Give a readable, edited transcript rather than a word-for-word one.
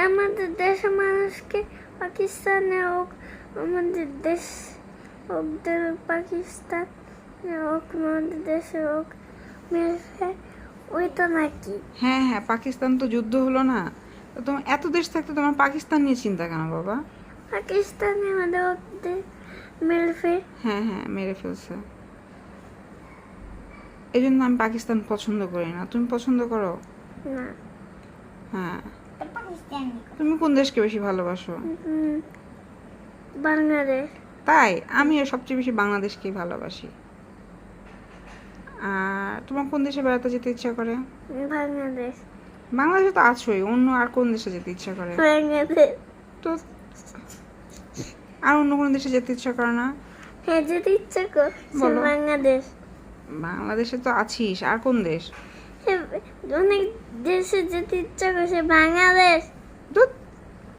আমাদের দেশের মানুষকে পাকিস্তানে হোক, আমাদের দেশ ওদের পাকিস্তান হোক, আমাদের দেশে হোক, মেরে ওই তো নাকি। হ্যাঁ হ্যাঁ, পাকিস্তান তো যুদ্ধ হলো না, তো তোমার এত দেশ থাকতে তোমার পাকিস্তান নিয়ে চিন্তা কেন বাবা? পাকিস্তানে আমাদের ওদের মেরে হ্যাঁ হ্যাঁ, মেরে ফেলছে। এই জন্য আমি পাকিস্তান পছন্দ করি না। তুমি পছন্দ করো? না। হ্যাঁ। তুমি কোন দেশকে বেশি ভালোবাসো? বাংলাদেশ। তাই আমিও সবচেয়ে বেশি বাংলাদেশকেই ভালোবাসি। আর তোমার কোন দেশে বেড়াতে যেতে ইচ্ছা করে? বাংলাদেশ। বাংলাদেশে তো আছোই, অন্য আর কোন দেশে যেতে ইচ্ছা করে? বাংলাদেশ। তো আর অন্য কোনো দেশে যেতে ইচ্ছা করে না? হ্যাঁ, যেতে ইচ্ছা করছে বলো। বাংলাদেশ। বাংলাদেশে তো আছিস, আর কোন দেশ? অনেক দেশে যেতে ইচ্ছা করছে, বাংলাদেশ।